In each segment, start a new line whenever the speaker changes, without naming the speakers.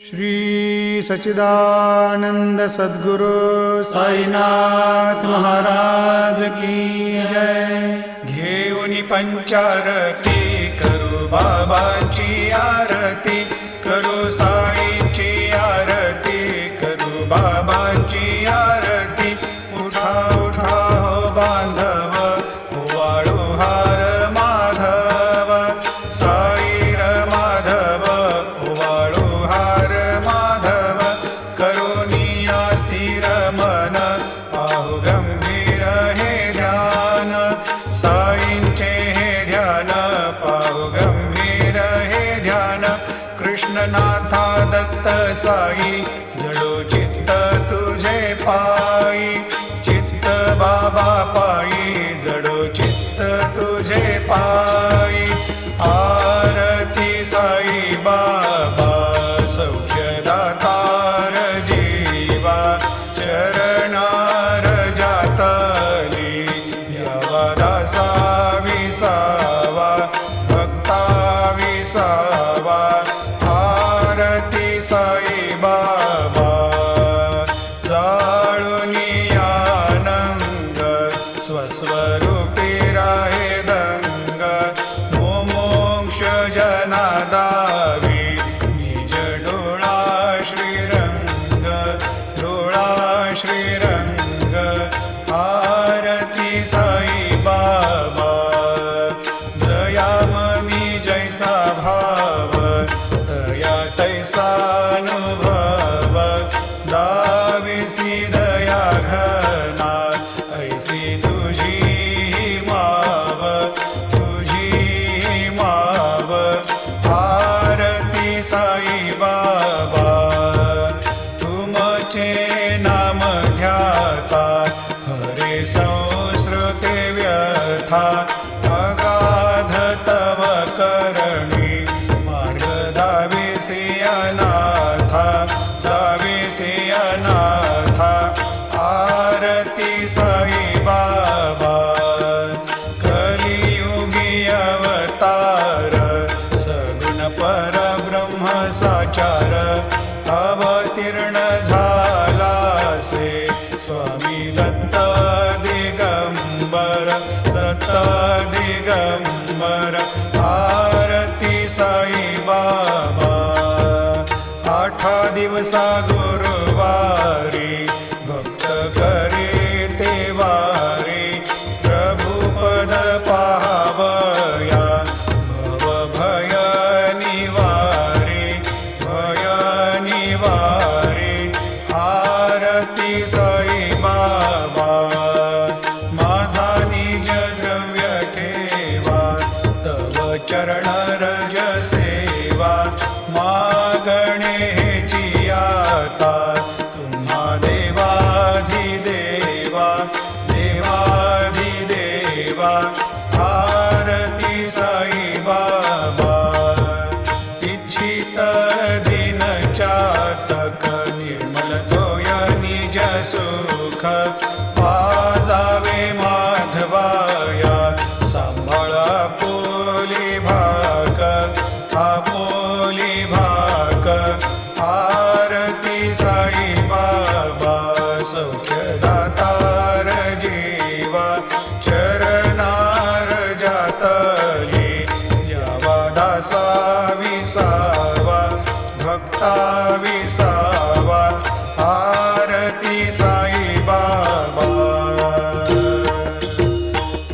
श्री सच्चिदानंद सद्गुरु साईनाथ महाराज की जय। घेऊनी पंचारती करू बाबाची आरती, करू साईची आरती, करू बाबाची आरती। उठा उठा हो बांधव, वाळू हार माधव, साईर माधव, वाळू हार माधव। करुनिया स्थिर मन, पाहु गंभीर हे ध्यान, साईंचे हे ध्यान, पाहु गंभीर हे ध्यान। कृष्णनाथा दत्त साई, जडो चित्त तुझे पायी, चित्त बाबा पायी, जडो चित्त तुझे पायी। आरती साई बाबा, सौख्यदातार जीवा, चरणार जातली यावा दासा विसावा, भक्ता विसावा। आरती साई बाबा, जाळुनी आनंद, स्वस्वरूपी राहे दंग। मोमोक्ष जना दावी, निज डोळा श्रीरंग, डोळा श्रीरंग। आरती साई बाबा, जयामनी जैसा भाव, तया तैसा अनुभव। दाविसी दया घना, ऐसी तुझी माव, तुझी माव। आरती साई बाबा, तुमचे नाम ध्याता, हरे संस्कृते व्यथा। अगाध तव करणी, मार्ग दाविसी अनाथा, दाविसी अनाथा। आरती साई बाबा, कलियुगी अवतार, सगुण परब्रह्म साचार। अवतीर्ण झालासे, स्वामी दत्त दिगंबर, दत्त दिगंबर। आरती साई बाबा, आठा दिवसा गुरुवारी, भक्त करे ते वारी। प्रभुपद पाहावया, भव भय निवारी, भय निवारी। आरती साई बाबा, माझा निज द्रव्य ठेवा, तव चरण रज सेवा। मागणे हेची आता, तुम्हा देवाधिदेवा, देवाधिदेवा। आरती साई बाबा, इच्छित दिन चातक, निर्मल तोय निज सुख। पाजावे माधवाया, सांभाळा पोली भाग, आपोली भाग। आरती साई बाबा, सौख्यदातार जीवा, चरणार जातली यावा दासा विसावा, भक्ता विसावा। आरती साई बाबा,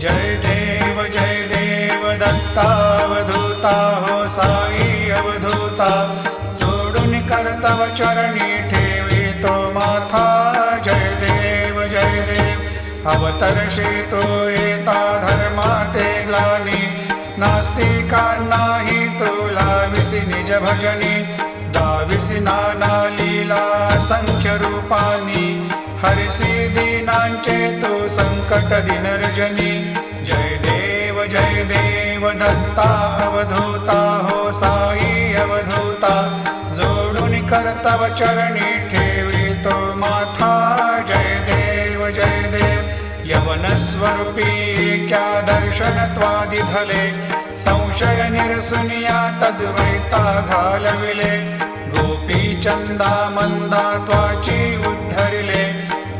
जय देव दत्तावधूता, हो साई अवधूता। जोडून कर्तव चरणी ठेवी तो माथा, जय देव अवतर्षे तो येता धर्माते ग्लानी। नास्तिकांनाही तुला विसी निज भजनी, दाविसी नाना लीला संख्य रूपानी। हरिसी दीनांचे तू संकट दिनर्जनी, जय देव दत्ता अवधूता, हो साई अवधूता। जोडून कर्तव चरणी ठेवी तो माथा, जय देव यवन स्वरूपी क्या दर्शन त्वादि भले। संशय निरसुनिया तद्वैता घालविले, गोपी चंदा मंदा त्वाची उद्धरिले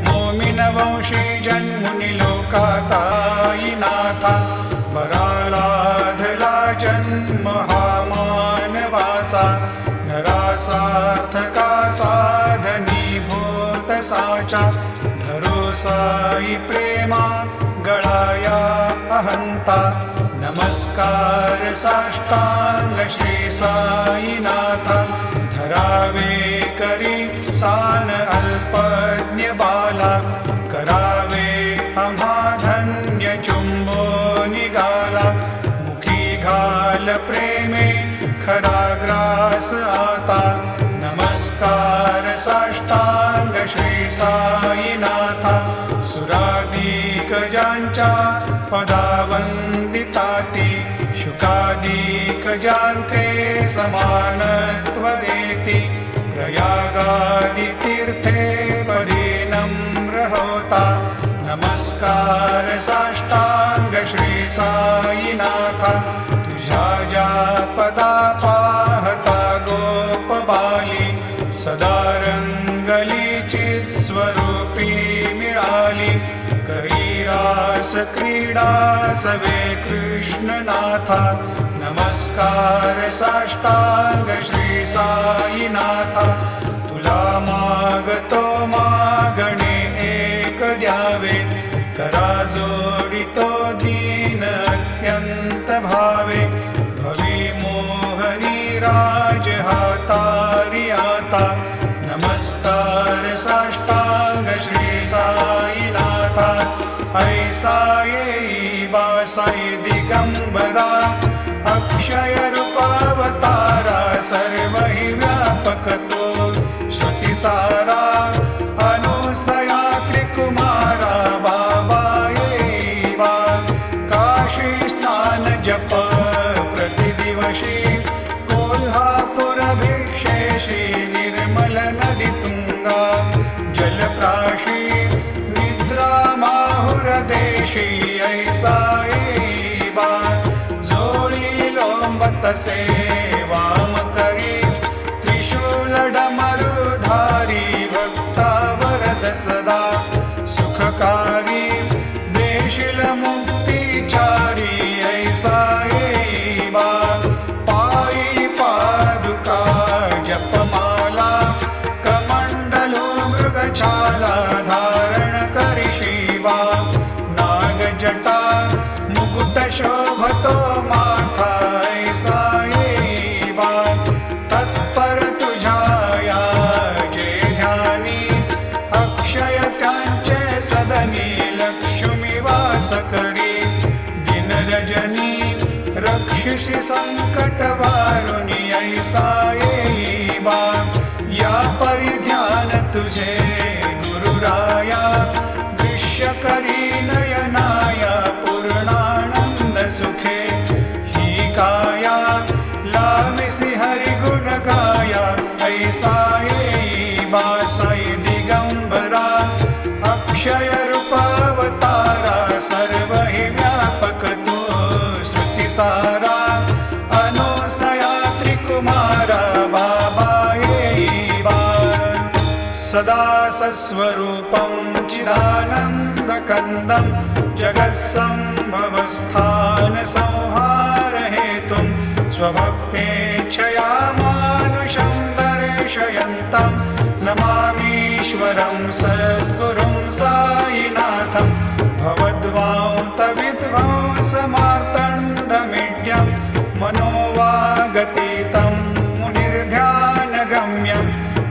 मोमिन वंशी जन्मुनी लोकाताई नाथा बरा लाधला जन्म हा मानवाचा नरासार्थका साधनीभूत साचा धरो साई प्रेमा गळाया अहंता नमस्कार साष्टांग श्री साईनाथा धरावे करी सान अल्पज्ञ बाला करावे आम्हा धन्य चुंबो निघाला मुखी घाल प्रेमे खरा ग्रास आता नमस्कार साष्टांग श्री साईनाथा सुराधिक ज्यांच्या पदावंदिताती शुकाधिक ज्यांचे समानत्व देती प्रयागादि तीर्थे परिनम्र होता नमस्कार साष्टांग श्री साईनाथा तुझ्या ज्या पदा पाहता गोप बाली सदा रंगली चित स्वरूपी मिळाली करी रास क्रीडा सवे कृष्णनाथा नमस्कार साष्टांग श्री साईनाथा तुला मागतो मागणे एक द्यावे करा जोडितो दीन अत्यंत भावे भवी मोहनी राज हातारी आता नमस्कार साष्टांग श्री साईनाथा ऐसा येई बासाई दिगंबरा अक्षय रूपावतारा सर्व हि व्यापक तो श्रुतिसारा अनुसया त्रिकुमारा बाबा येई बा काशी स्नान जप प्रतिदिवशी कोल्हापुर भिक्षेशी निर्मल नदी तुंगा जलप्राशी निद्रा माहुर देशी ऐसा येई बा जोडी लोंबत सेवाम करी त्रिशूल डमरुधारी भक्ता वरद सदा सुखकारी देशील मुक्तिचारी ऐसा येई बा पायी पादुका जपमाला कमंडलो मृगछाला धारण करी शिवा नागजटा मुकुट शोभतो माथा ऐसा येई बा तत्पर तुझ्या जे ध्यानी अक्षय त्यांचे सदनी लक्ष्मी वास करी दिन रजनी रक्षिषि संकट वारुणी ऐसा येई बा या परिध्यान तुझे गुरुराया दृश्य करी नयनाया पूर्णानंद सुखे ही काया लाविसी हरि गुण गाया ऐसा येई बा साई दिगंबरा अक्षय रूपावतारा सर्व हि व्यापक तो श्रुतिसारा अनुसया त्रिकुमारा बाबा येई बा सदा सस्वरूपं चिदानन्दकन्दं जगत्सम्भवस्थान संहार हेतुं स्वभक्तेच्छया मानुषं दर्शयन्तं नमामीश्वरं सद्गुरुं साईनाथं भवद्वान्तविध्वंसमार्तण्डमीड्यं मनोवागतीतं मुनिर्ध्यानगम्यं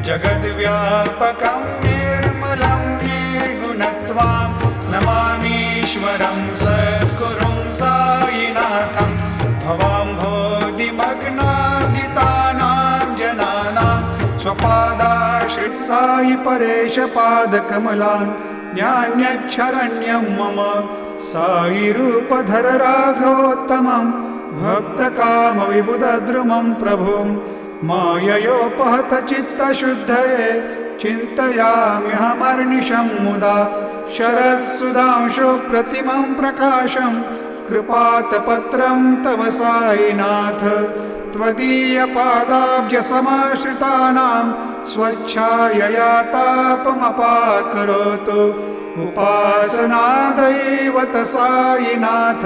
जगद्व्यापकं निर्मलं निर्गुणत्वां नमामीश्वरं सद्गुरुं साईनाथं भवाम्भोधिमग्नादितानां जनानां स्वपादाश्रित साई परेश पादकमलान् ज्ञान्यच्छरण्यं मम साई रूपधर राघवोत्तमं भक्तकामविबुधद्रुमं प्रभुं माययोपहत चित्तशुद्धये चिन्तयाम्यहमर्निशं मुदा शरत्सुधांशो प्रतिमं प्रकाशं कृपातपत्रं तव साईनाथ त्वदीयपादाब्जसमाश्रितानां स्वच्छायया तापमपाकरोतु उपासनादैवत सायिनाथ